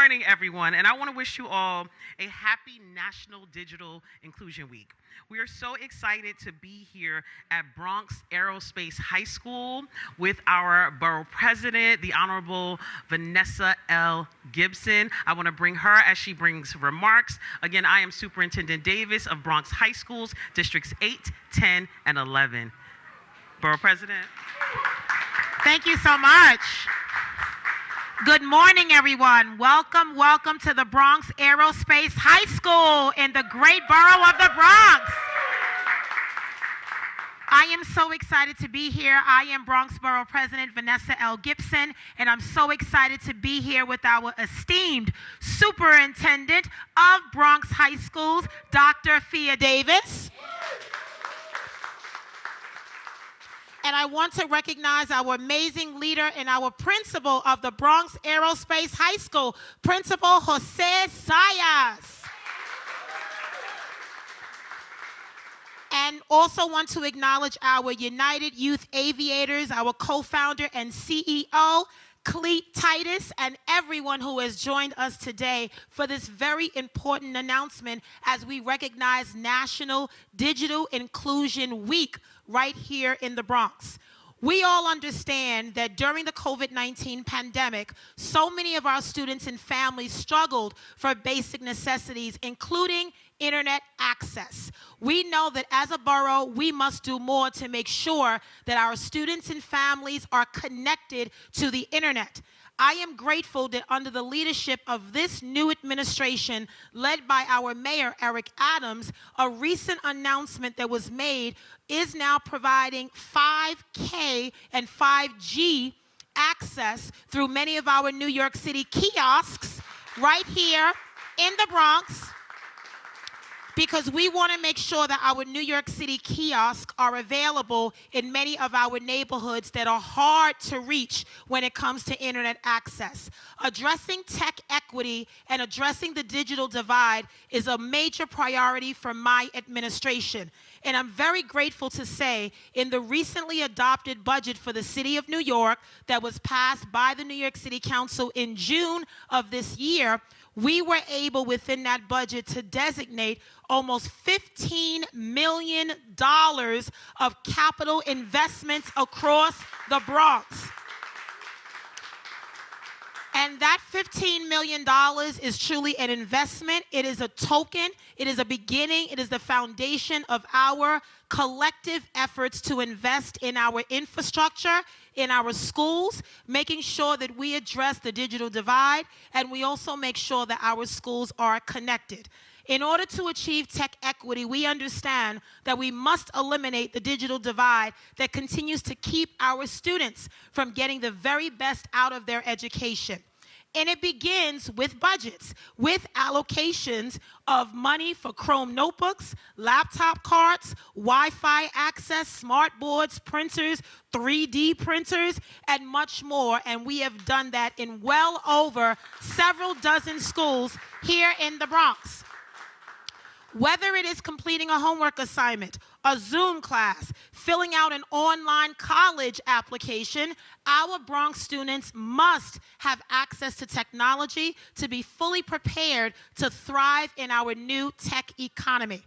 morning, everyone, and I want to wish you all a happy National Digital Inclusion Week. We are so excited to be here at Bronx Aerospace High School with our borough president, the Honorable Vanessa L. Gibson. I want to bring her as she brings remarks. Again, I am Superintendent Davis of Bronx High Schools, Districts 8, 10, and 11. Borough President. Thank you so much. Good morning, everyone. Welcome to the Bronx Aerospace High School in the great borough of the Bronx. I am so excited to be here. I am Bronx Borough President Vanessa L. Gibson, and I'm so excited to be here with our esteemed Superintendent of Bronx High Schools, Dr. Fia Davis. And I want to recognize our amazing leader and our principal of the Bronx Aerospace High School, Principal Jose Sayas. And also want to acknowledge our United Youth Aviators, our co-founder and CEO, Cleet Titus, and everyone who has joined us today for this very important announcement as we recognize National Digital Inclusion Week right here in the Bronx. We all understand that during the COVID-19 pandemic, so many of our students and families struggled for basic necessities, including internet access. We know that as a borough, we must do more to make sure that our students and families are connected to the internet. I am grateful that under the leadership of this new administration, led by our mayor, Eric Adams, a recent announcement that was made is now providing 5K and 5G access through many of our New York City kiosks right here in the Bronx, because we want to make sure that our New York City kiosks are available in many of our neighborhoods that are hard to reach when it comes to internet access. Addressing tech equity and addressing the digital divide is a major priority for my administration. And I'm very grateful to say in the recently adopted budget for the City of New York that was passed by the New York City Council in June of this year, we were able within that budget to designate almost $15 million of capital investments across the Bronx. And that $15 million is truly an investment. It is a token. It is a beginning. It is the foundation of our collective efforts to invest in our infrastructure, in our schools, making sure that we address the digital divide, and we also make sure that our schools are connected. In order to achieve tech equity, we understand that we must eliminate the digital divide that continues to keep our students from getting the very best out of their education. And it begins with budgets, with allocations of money for Chrome notebooks, laptop carts, Wi-Fi access, smart boards, printers, 3D printers, and much more. And we have done that in well over several dozen schools here in the Bronx. Whether it is completing a homework assignment, a Zoom class, filling out an online college application, our Bronx students must have access to technology to be fully prepared to thrive in our new tech economy.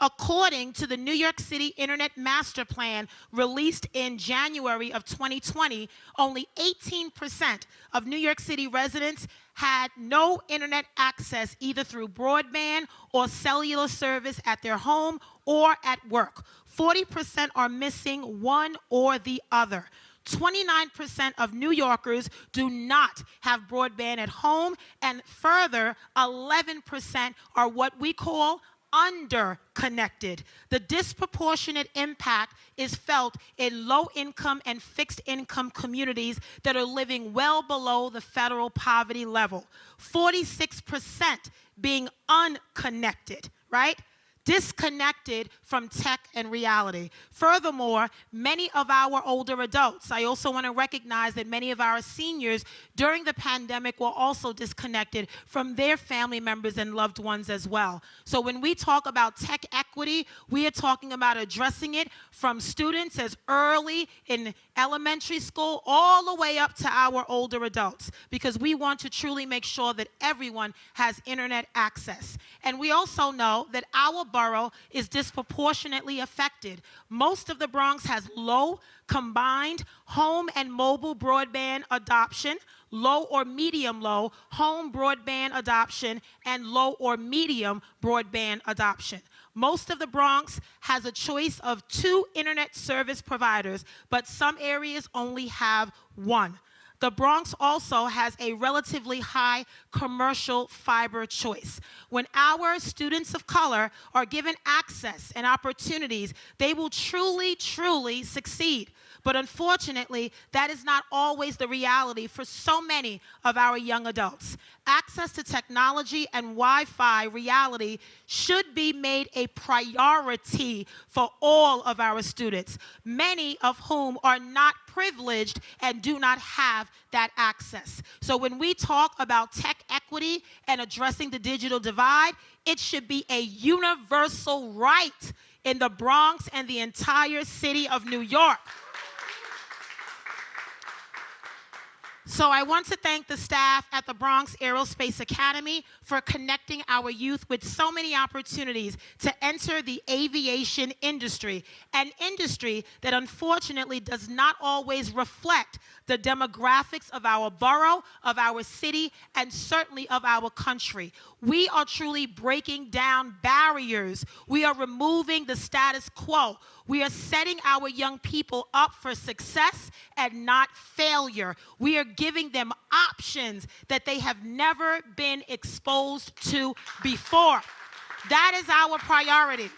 According to the New York City Internet Master Plan released in January of 2020, only 18% of New York City residents had no internet access either through broadband or cellular service at their home or at work. 40% are missing one or the other. 29% of New Yorkers do not have broadband at home, and further, 11% are what we call underconnected. The disproportionate impact is felt in low-income and fixed-income communities that are living well below the federal poverty level. 46% being unconnected, right? disconnected from tech and reality. Furthermore, many of our older adults, I also want to recognize that many of our seniors during the pandemic were also disconnected from their family members and loved ones as well. So when we talk about tech equity, we are talking about addressing it from students as early in elementary school all the way up to our older adults, because we want to truly make sure that everyone has internet access. And we also know that our borough is disproportionately affected. Most of the Bronx has low combined home and mobile broadband adoption, low or medium low home broadband adoption, and low or medium broadband adoption. Most of the Bronx has a choice of 2 internet service providers, but some areas only have 1. The Bronx also has a relatively high commercial fiber choice. When our students of color are given access and opportunities, they will truly, truly succeed. But unfortunately, that is not always the reality for so many of our young adults. Access to technology and Wi-Fi reality should be made a priority for all of our students, many of whom are not privileged and do not have that access. So when we talk about tech equity and addressing the digital divide, it should be a universal right in the Bronx and the entire city of New York. So I want to thank the staff at the Bronx Aerospace Academy for connecting our youth with so many opportunities to enter the aviation industry, an industry that unfortunately does not always reflect the demographics of our borough, of our city, and certainly of our country. We are truly breaking down barriers. We are removing the status quo. We are setting our young people up for success and not failure. We are giving them options that they have never been exposed to before. That is our priority.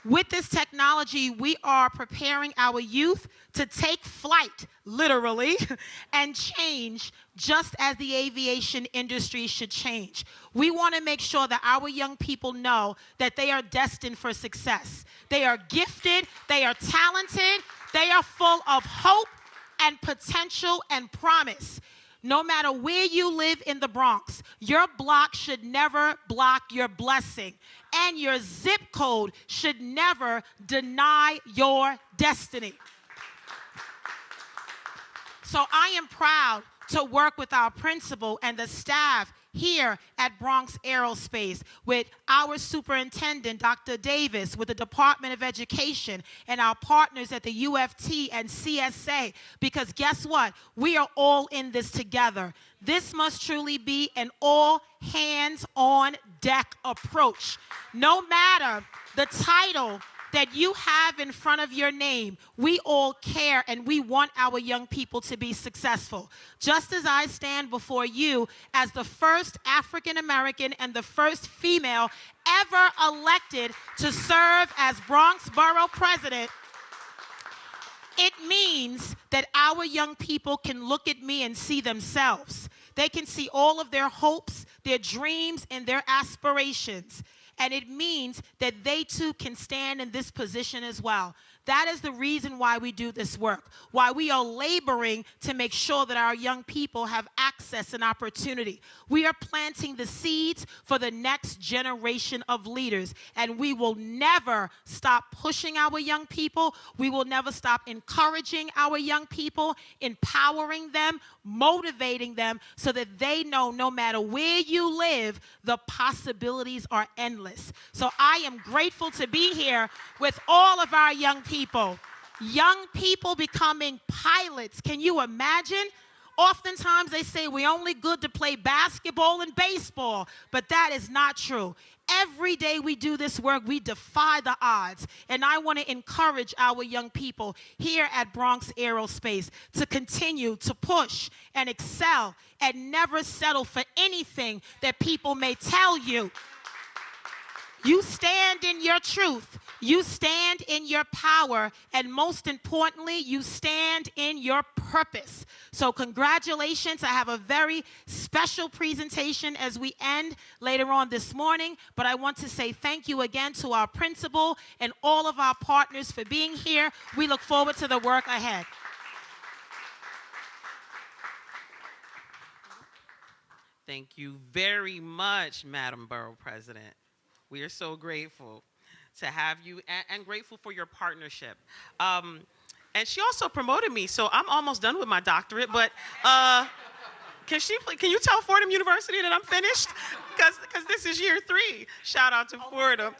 With this technology, we are preparing our youth to take flight, literally, and change just as the aviation industry should change. We want to make sure that our young people know that they are destined for success. They are gifted, they are talented, they are full of hope and potential and promise. No matter where you live in the Bronx, your block should never block your blessing, and your zip code should never deny your destiny. So I am proud to work with our principal and the staff here at Bronx Aerospace, with our superintendent, Dr. Davis, with the Department of Education, and our partners at the UFT and CSA, because guess what? We are all in this together. This must truly be an all hands on deck approach. No matter the title that you have in front of your name, we all care and we want our young people to be successful. Just as I stand before you as the first African American and the first female ever elected to serve as Bronx Borough President, it means that our young people can look at me and see themselves. They can see all of their hopes, their dreams, and their aspirations. And it means that they too can stand in this position as well. That is the reason why we do this work, why we are laboring to make sure that our young people have access and opportunity. We are planting the seeds for the next generation of leaders, and we will never stop pushing our young people. We will never stop encouraging our young people, empowering them, motivating them, so that they know no matter where you live, the possibilities are endless. So I am grateful to be here with all of our young people. Young people becoming pilots. Can you imagine? Oftentimes they say we're only good to play basketball and baseball, but that is not true. Every day we do this work, we defy the odds. And I want to encourage our young people here at Bronx Aerospace to continue to push and excel and never settle for anything that people may tell you. You stand in your truth. You stand in your power, and most importantly, you stand in your purpose. So congratulations. I have a very special presentation as we end later on this morning, but I want to say thank you again to our principal and all of our partners for being here. We look forward to the work ahead. Thank you very much, Madam Borough President. We are so grateful to have you and grateful for your partnership. And she also promoted me, so I'm almost done with my doctorate, but can you tell Fordham University that I'm finished? Because this is year 3. Shout out to Fordham.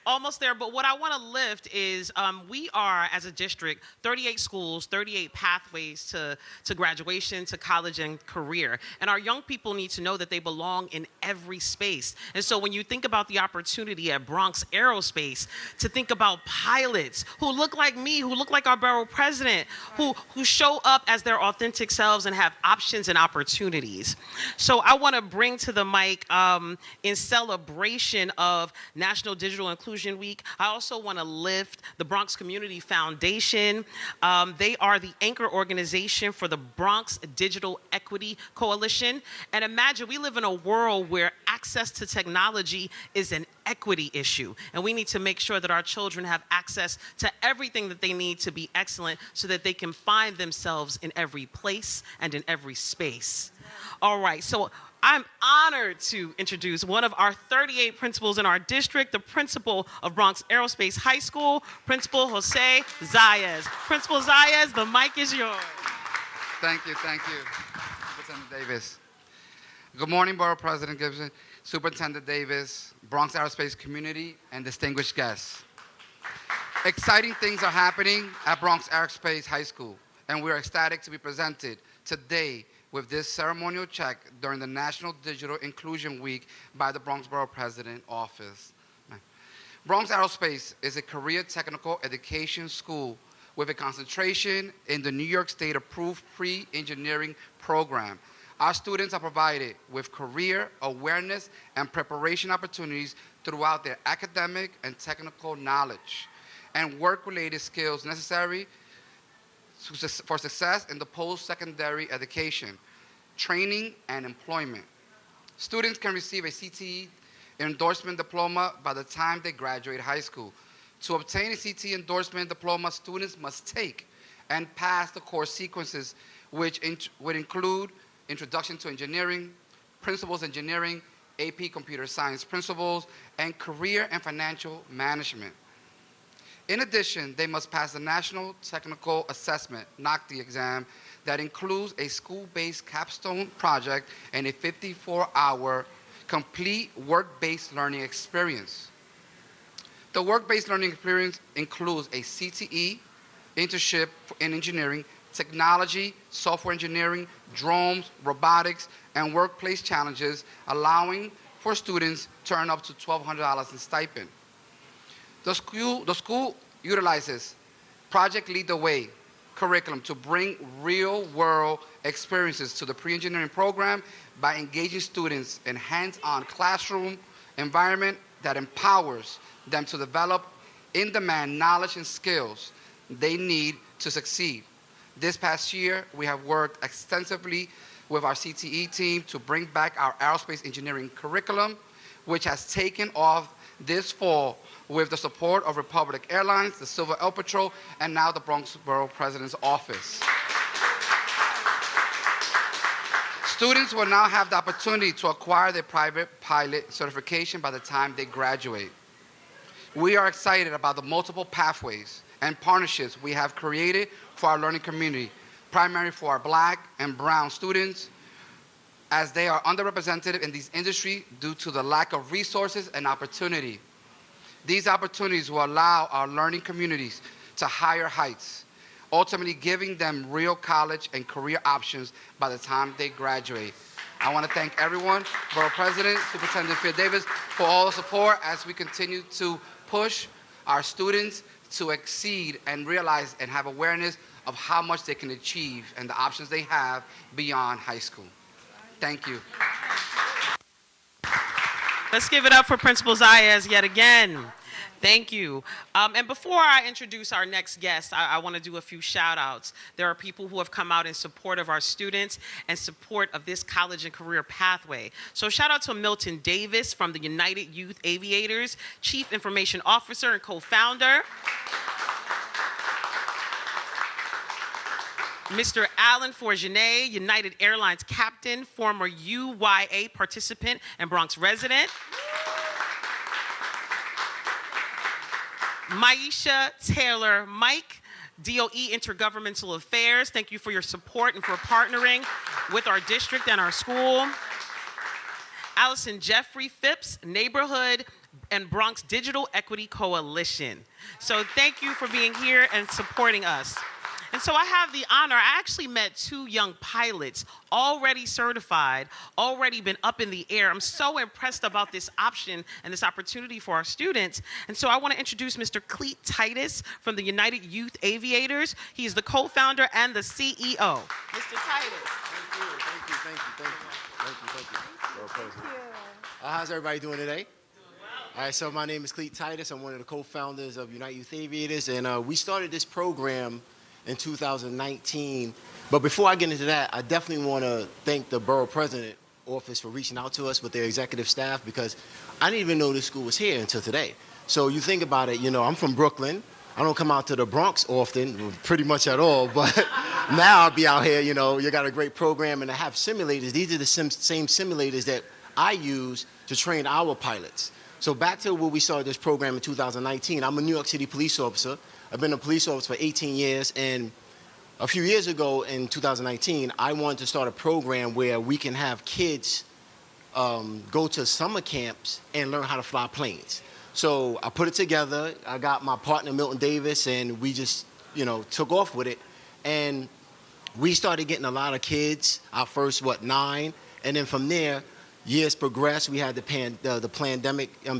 Almost there, but what I want to lift is we are, as a district, 38 schools, 38 pathways to graduation, to college, and career. And our young people need to know that they belong in every space. And so when you think about the opportunity at Bronx Aerospace to think about pilots who look like me, who look like our borough president, who show up as their authentic selves and have options and opportunities. So I want to bring to the mic, in celebration of National Digital Inclusion Week, I also want to lift the Bronx Community Foundation. They are the anchor organization for the Bronx Digital Equity Coalition. And imagine, we live in a world where access to technology is an equity issue. And we need to make sure that our children have access to everything that they need to be excellent so that they can find themselves in every place and in every space. All right, so I'm honored to introduce one of our 38 principals in our district, the principal of Bronx Aerospace High School, Principal Jose Zayas. Principal Zayas, the mic is yours. Thank you, Superintendent Davis. Good morning, Borough President Gibson, Superintendent Davis, Bronx Aerospace community, and distinguished guests. Exciting things are happening at Bronx Aerospace High School, and we are ecstatic to be presented today with this ceremonial check during the National Digital Inclusion Week by the Bronx Borough President Office. Bronx Aerospace is a career technical education school with a concentration in the New York State approved pre-engineering program. Our students are provided with career awareness and preparation opportunities throughout their academic and technical knowledge and work-related skills necessary for success in the post-secondary education, training, and employment. Students can receive a CTE endorsement diploma by the time they graduate high school. To obtain a CTE endorsement diploma, students must take and pass the course sequences, which would include Introduction to Engineering, Principles Engineering, AP Computer Science Principles, and Career and Financial Management. In addition, they must pass the National Technical Assessment, NOCTI exam, that includes a school-based capstone project and a 54-hour complete work-based learning experience. The work-based learning experience includes a CTE, internship in engineering, technology, software engineering, drones, robotics, and workplace challenges, allowing for students to earn up to $1,200 in stipend. The school utilizes Project Lead the Way curriculum to bring real-world experiences to the pre-engineering program by engaging students in hands-on classroom environment that empowers them to develop in-demand knowledge and skills they need to succeed. This past year, we have worked extensively with our CTE team to bring back our aerospace engineering curriculum, which has taken off this fall with the support of Republic Airlines, the Silver Air Patrol, and now the Bronx Borough President's Office. Students will now have the opportunity to acquire their private pilot certification by the time they graduate. We are excited about the multiple pathways and partnerships we have created for our learning community, primarily for our Black and brown students, as they are underrepresented in these industries due to the lack of resources and opportunity. These opportunities will allow our learning communities to higher heights, ultimately giving them real college and career options by the time they graduate. I want to thank everyone, Borough President, Superintendent Phil Davis, for all the support as we continue to push our students to exceed and realize and have awareness of how much they can achieve and the options they have beyond high school. Thank you. Let's give it up for Principal Zayas yet again. Thank you. And before I introduce our next guest, I want to do a few shout outs. There are people who have come out in support of our students and support of this college and career pathway. So shout out to Milton Davis from the United Youth Aviators, Chief Information Officer and co-founder. Mr. Alan Forgenet, United Airlines captain, former UYA participant and Bronx resident. Maisha Taylor Mike, DOE Intergovernmental Affairs. Thank you for your support and for partnering with our district and our school. Allison Jeffrey Phipps, Neighborhood and Bronx Digital Equity Coalition. So thank you for being here and supporting us. And so I have the honor, I actually met 2 young pilots, already certified, already been up in the air. I'm so impressed about this option and this opportunity for our students. And so I want to introduce Mr. Cleet Titus from the United Youth Aviators. He's the co-founder and the CEO. Mr. Titus. Thank you. How's everybody doing today? All right, so my name is Cleet Titus. I'm one of the co-founders of United Youth Aviators, and we started this program in 2019. But before I get into that, I definitely want to thank the Borough President Office for reaching out to us with their executive staff, because I didn't even know this school was here until today. So you think about it, I'm from Brooklyn. I don't come out to the Bronx often, pretty much at all, but now I'll be out here, you got a great program, and I have simulators. These are the same simulators that I use to train our pilots. So back to where we started this program in 2019, I'm a New York City police officer. I've been a police officer for 18 years, and a few years ago in 2019, I wanted to start a program where we can have kids go to summer camps and learn how to fly planes. So I put it together. I got my partner, Milton Davis, and we just, took off with it. And we started getting a lot of kids, our first, 9, and then from there, years progressed. We had the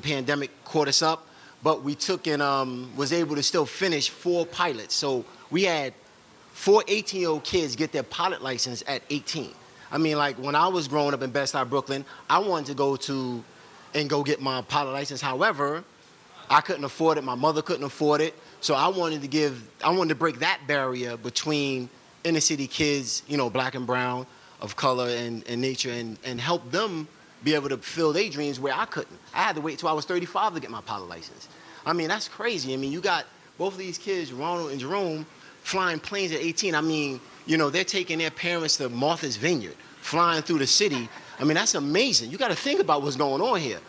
pandemic caught us up. But we took and was able to still finish 4 pilots. So we had 4 18-year-old kids get their pilot license at 18. I mean, like when I was growing up in Bed-Stuy, Brooklyn, I wanted to go get my pilot license. However, I couldn't afford it. My mother couldn't afford it. So I wanted to break that barrier between inner city kids, black and brown, of color and nature, and help them be able to fulfill their dreams where I couldn't. I had to wait till I was 35 to get my pilot license. I mean, that's crazy. I mean, you got both of these kids, Ronald and Jerome, flying planes at 18. I mean, they're taking their parents to Martha's Vineyard, flying through the city. I mean, that's amazing. You got to think about what's going on here.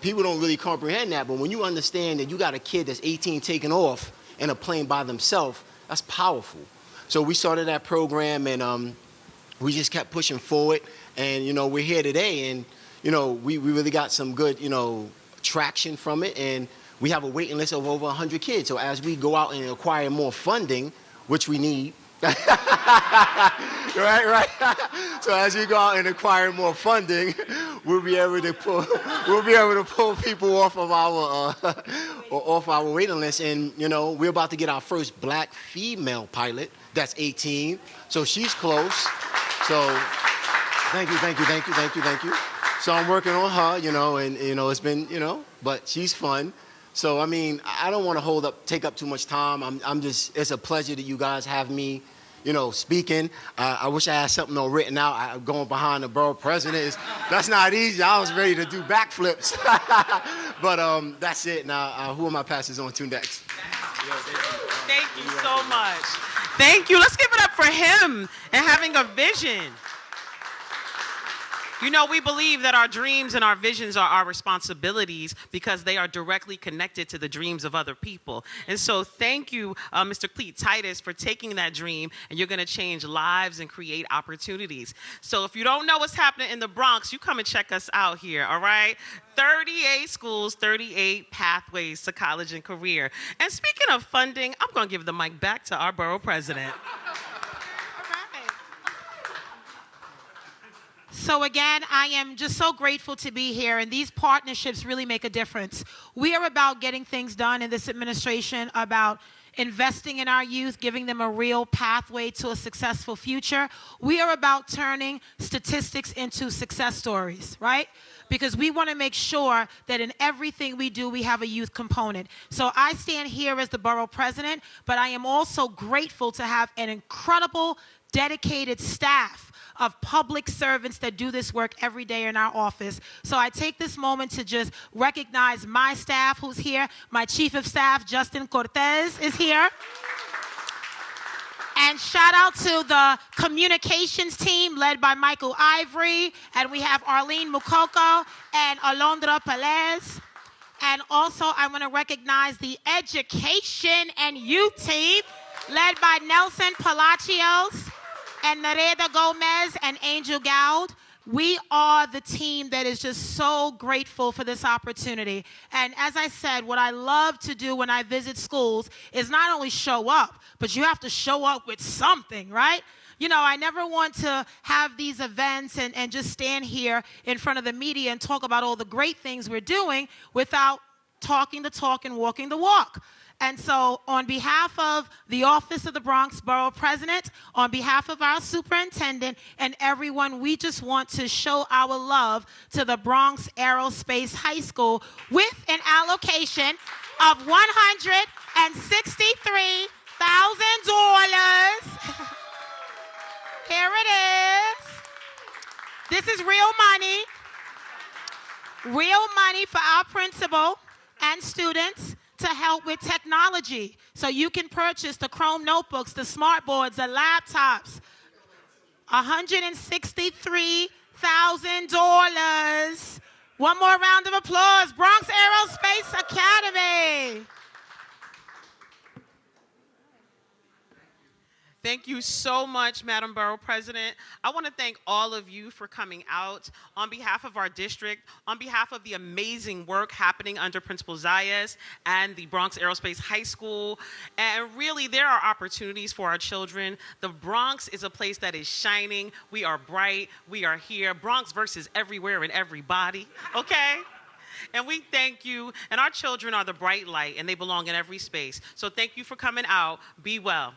People don't really comprehend that, but when you understand that you got a kid that's 18 taking off in a plane by themselves, that's powerful. So we started that program, and we just kept pushing forward. And, we're here today, and, we really got some good, traction from it. And we have a waiting list of over 100 kids. So as we go out and acquire more funding, which we need, right. So as we go out and acquire more funding, we'll be able to pull people off of our waiting list. And, we're about to get our first black female pilot that's 18. So she's close. So Thank you. So I'm working on her, and, it's been, but she's fun. So, I mean, I don't want to take up too much time. It's a pleasure that you guys have me, speaking. I wish I had something all written out. Going behind the borough president, that's not easy. I was ready to do backflips. But that's it. Now, who am I passing on to next? Thank you so much. Thank you. Let's give it up for him and having a vision. We believe that our dreams and our visions are our responsibilities because they are directly connected to the dreams of other people. And so thank you, Mr. Cleet Titus, for taking that dream, and you're going to change lives and create opportunities. So if you don't know what's happening in the Bronx, you come and check us out here, all right? 38 schools, 38 pathways to college and career. And speaking of funding, I'm going to give the mic back to our borough president. So again, I am just so grateful to be here, and these partnerships really make a difference. We are about getting things done in this administration, about investing in our youth, giving them a real pathway to a successful future. We are about turning statistics into success stories, right? Because we want to make sure that in everything we do, we have a youth component. So I stand here as the borough president, but I am also grateful to have an incredible, dedicated staff of public servants that do this work every day in our office. So I take this moment to just recognize my staff who's here. My chief of staff, Justin Cortez, is here. And shout out to the communications team led by Michael Ivory. And we have Arlene Mukoko and Alondra Pelez. And also I want to recognize the education and youth team led by Nelson Palacios and Nereda Gomez and Angel Gould. We are the team that is just so grateful for this opportunity. And as I said, what I love to do when I visit schools is not only show up, but you have to show up with something, right? You know, I never want to have these events and just stand here in front of the media and talk about all the great things we're doing without talking the talk and walking the walk. And so on behalf of the Office of the Bronx Borough President, on behalf of our superintendent and everyone, we just want to show our love to the Bronx Aerospace High School with an allocation of $163,000. Here it is. This is real money. Real money for our principal and students to help with technology. So you can purchase the Chrome notebooks, the smart boards, the laptops. $163,000. One more round of applause. Bronx Aerospace Academy. Thank you so much, Madam Borough President. I want to thank all of you for coming out on behalf of our district, on behalf of the amazing work happening under Principal Zayas and the Bronx Aerospace High School. And really, there are opportunities for our children. The Bronx is a place that is shining. We are bright. We are here. Bronx versus everywhere and everybody, okay? And we thank you. And our children are the bright light, and they belong in every space. So thank you for coming out. Be well.